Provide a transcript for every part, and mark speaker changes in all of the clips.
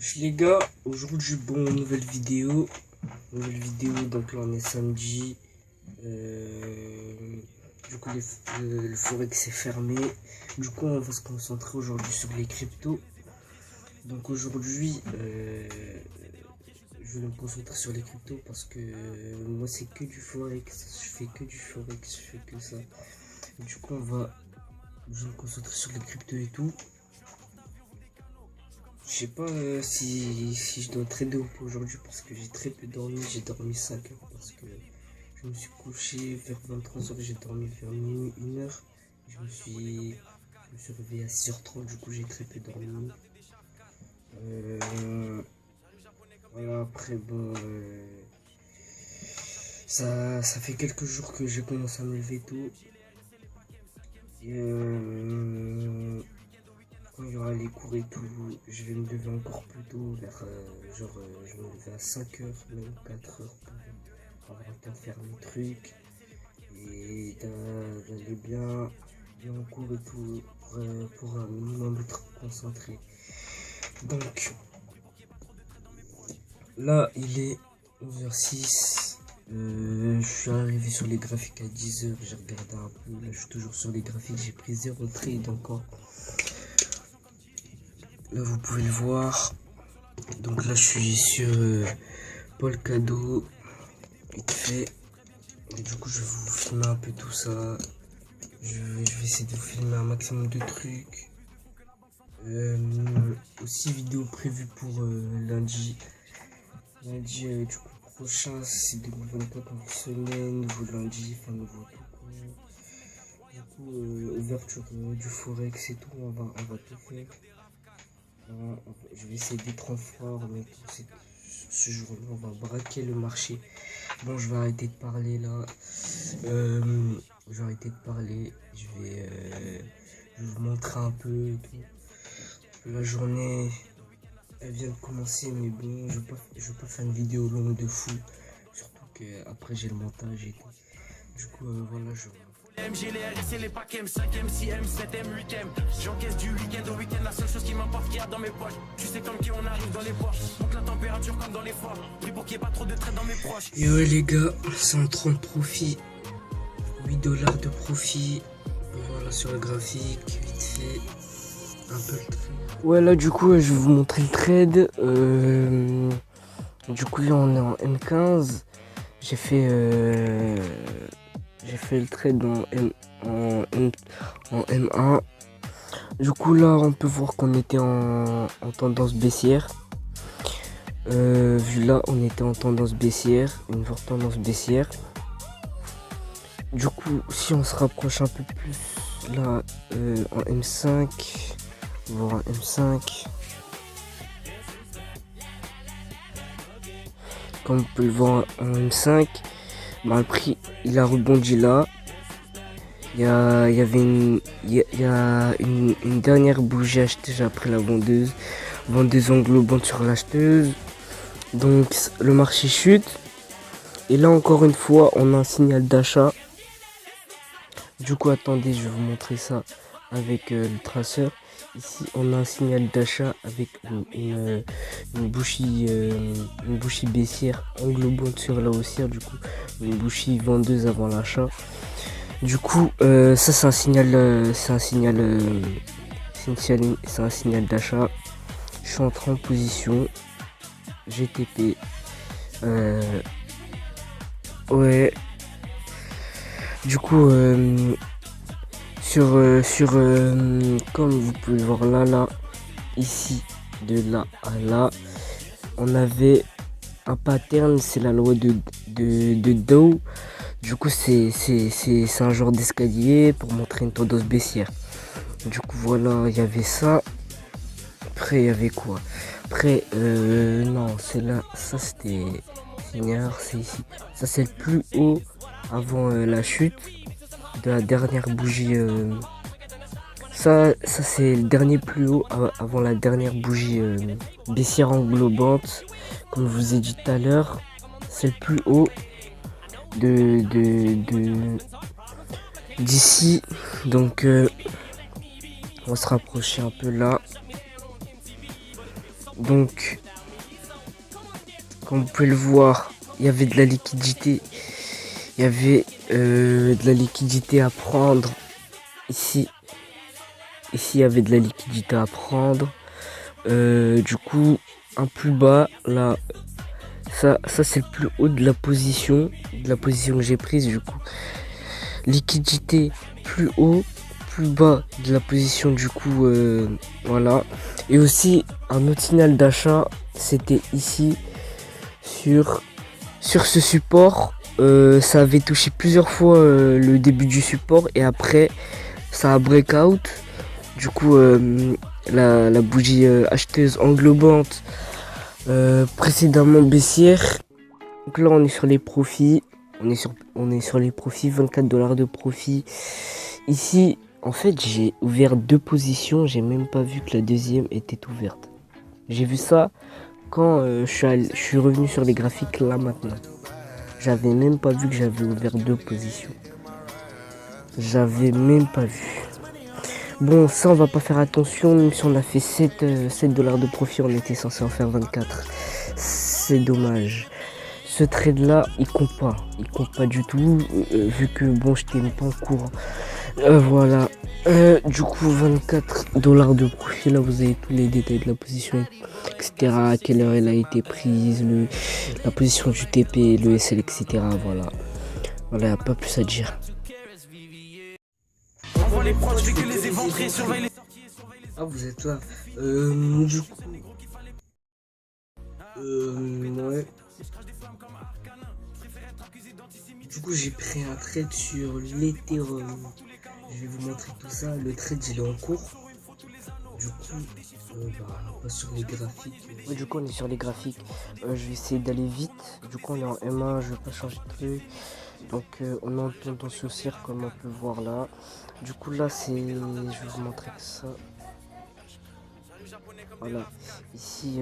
Speaker 1: Les gars, aujourd'hui nouvelle vidéo. Donc là on est samedi. Du coup le forex est fermé. Du coup on va se concentrer aujourd'hui sur les cryptos. Donc aujourd'hui je vais me concentrer sur les cryptos parce que moi c'est que du forex. Je fais que du forex, je fais que ça. Du coup je vais me concentrer sur les cryptos et tout. Je sais pas si je dois trader ou pas aujourd'hui parce que j'ai très peu dormi. J'ai dormi 5 heures parce que je me suis couché vers 23 heures. J'ai dormi vers minuit 1 heure. Je me suis réveillé à 6h30. Du coup, j'ai très peu dormi. Voilà, après, bon, ça fait quelques jours que j'ai commencé à me lever tôt. Et quand il y aura les cours et tout, je vais me lever encore plus tôt, je vais me lever à 5 heures, même 4 heures pour avoir le temps de faire mes trucs et d'aller bien en cours et tout pour un minimum être concentré. Donc là, il est 11h06. Je suis arrivé sur les graphiques à 10h, j'ai regardé un peu, là je suis toujours sur les graphiques, j'ai pris 0 trade encore. Là vous pouvez le voir. Donc là je suis sur Polkadot, vite fait. Et du coup je vais vous filmer un peu tout ça. Je vais essayer de vous filmer un maximum de trucs. Aussi vidéo prévue pour lundi. Lundi du coup prochain, c'est 2024, nouvelle semaine, nouveau lundi, enfin nouveau tout quoi. Du coup ouverture du forex et tout, on va tout faire. Je vais essayer d'être en forme, mais ce jour-là, on va braquer le marché. Bon, je vais arrêter de parler là. Je vais arrêter de parler. Je vais vous montrer un peu et tout. La journée, elle vient de commencer, mais bon, je vais pas faire une vidéo longue de fou. Surtout que après j'ai le montage et tout. Du coup, voilà,
Speaker 2: J'ai les RC, les packs M, 5M, 6M, 7M, 8M. J'encaisse du week-end au week-end, la seule chose qui m'importe qu'il y a dans mes poches. Tu sais comme qui on arrive dans les poches. Donc la température comme dans les forts. Pris pour qu'il n'y ait pas trop de traite dans mes proches.
Speaker 1: Et ouais les gars, 130 profit. 8 $ de profit. Voilà sur le graphique, vite fait. Un peu le trade. Ouais là du coup je vais vous montrer le trade. Du coup là on est en M15. J'ai fait le trade en M1. Du coup là on peut voir qu'on était en tendance baissière. Vu là on était en tendance baissière, une forte tendance baissière. Du coup si on se rapproche un peu plus là en M5, on va voir un M5. Comme on peut le voir en M5, bah, le prix il a rebondi là. Il y a une dernière bougie achetée après la vendeuse englobante sur l'acheteuse. Donc le marché chute. Et là encore une fois on a un signal d'achat. Du coup attendez, je vais vous montrer ça avec le traceur. Ici on a un signal d'achat avec une bougie baissière englobante sur la haussière. Du coup une bougie vendeuse avant l'achat. Du coup ça c'est un signal d'achat. Je suis entré en position GTP. Ouais. Du coup comme vous pouvez le voir là ici, de là à là, on avait un pattern, c'est la loi de Dow. Du coup c'est un genre d'escalier pour montrer une tendance baissière. Du coup voilà, il y avait ça. Après il y avait quoi? Après non, c'est là, ça c'était seigneur, c'est ici. Ça c'est le plus haut avant la chute de la dernière bougie. Ça c'est le dernier plus haut avant la dernière bougie baissière englobante. Comme je vous ai dit tout à l'heure, c'est le plus haut d'ici. Donc on va se rapprocher un peu là. Donc, comme vous pouvez le voir, il y avait de la liquidité. Il y avait de la liquidité à prendre. Ici, il y avait de la liquidité à prendre. Du coup, un plus bas, là, ça c'est le plus haut de la position que j'ai prise. Du coup, liquidité plus haut, plus bas de la position. Du coup, voilà. Et aussi, un autre signal d'achat, c'était ici, sur ce support. Ça avait touché plusieurs fois le début du support et après, ça a breakout. Du coup, la bougie acheteuse englobante précédemment baissière. Donc là, on est sur les profits. On est sur les profits, 24 $ de profit. Ici, en fait, j'ai ouvert 2 positions. J'ai même pas vu que la deuxième était ouverte. J'ai vu ça quand je suis revenu sur les graphiques là maintenant. J'avais même pas vu que j'avais ouvert 2 positions. J'avais même pas vu. Bon, ça, on va pas faire attention. Même si on a fait 7 $, de profit, on était censé en faire 24. C'est dommage. Ce trade là, il compte pas. Il compte pas du tout. Vu que, bon, je t'aime pas en cours. Voilà. Du coup, 24 $ de profit. Là, vous avez tous les détails de la position, etc. À quelle heure elle a été prise, la position du TP, le SL, etc. Voilà. Voilà, y a pas plus à dire. Ah, vous êtes là. Du coup. Ouais. Du coup, j'ai pris un trade sur l'Ethereum. Je vais vous montrer tout ça. Le trade, il est en cours. Du coup, pas sur les graphiques. Ouais, du coup, on est sur les graphiques. Je vais essayer d'aller vite. Du coup, on est en M1. Je vais pas changer de truc. Donc, on est en tendance haussière, comme on peut voir là. Du coup, là, c'est. Je vais vous montrer que ça. Voilà. Ici,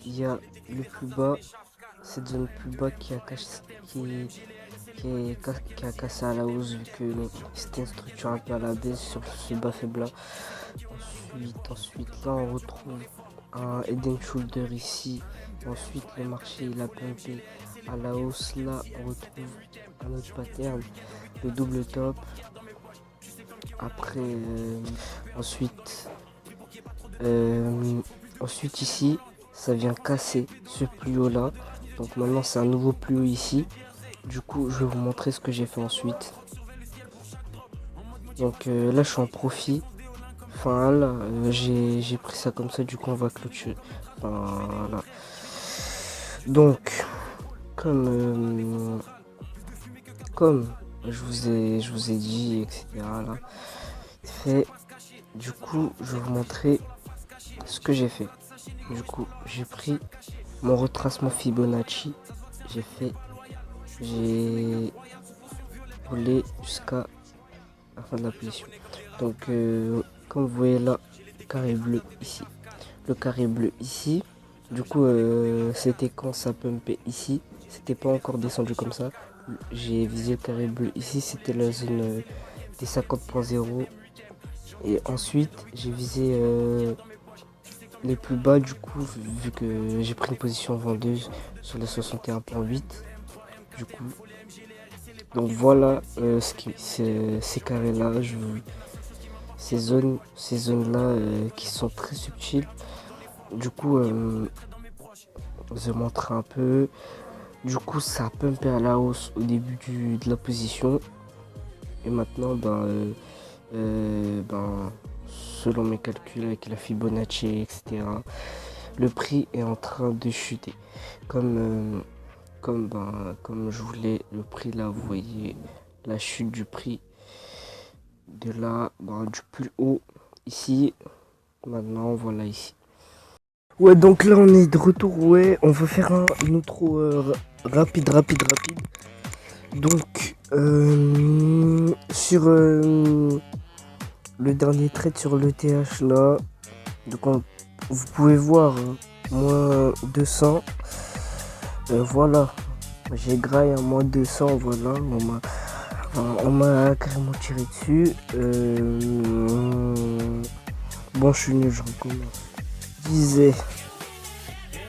Speaker 1: il y a le plus bas. Cette zone plus bas qui a cassé à la hausse vu que c'était une structure un peu à la baisse sur ce bas faible là. Ensuite là on retrouve un head and shoulder ici. Ensuite le marché il a pumpé à la hausse. Là on retrouve un autre pattern, le double top. Après ensuite ici ça vient casser ce plus haut là. Donc maintenant c'est un nouveau plus haut ici. Du coup je vais vous montrer ce que j'ai fait ensuite. Donc là je suis en profit. Enfin là j'ai pris ça comme ça. Du coup on va clôturer. Voilà. Donc comme je vous ai dit, etc. Là, fait. Du coup je vais vous montrer ce que j'ai fait. Du coup j'ai pris mon retracement Fibonacci. J'ai roulé jusqu'à la fin de la position. Donc comme vous voyez là, le carré bleu ici. Du coup c'était quand ça pumpait ici. C'était pas encore descendu comme ça. J'ai visé le carré bleu ici. C'était la zone des 50.0. Et ensuite j'ai visé les plus bas. Du coup vu que j'ai pris une position vendeuse sur les 61.8. Du coup donc voilà ces carrés là, ces zones là qui sont très subtiles. Du coup je vais montrer un peu. Du coup ça a pumpé à la hausse au début de la position. Et maintenant selon mes calculs avec la Fibonacci, etc., le prix est en train de chuter. Comme je voulais le prix là, vous voyez la chute du prix de là, du plus haut ici. Maintenant voilà ici. Ouais, donc là on est de retour. Ouais, on va faire un outro rapide. Donc sur le dernier trade sur l'ETH là, donc vous pouvez voir moins 200. Voilà, j'ai graille à moins 200. Voilà, on m'a carrément tiré dessus. Bon, je suis nul, je recommence. Je disais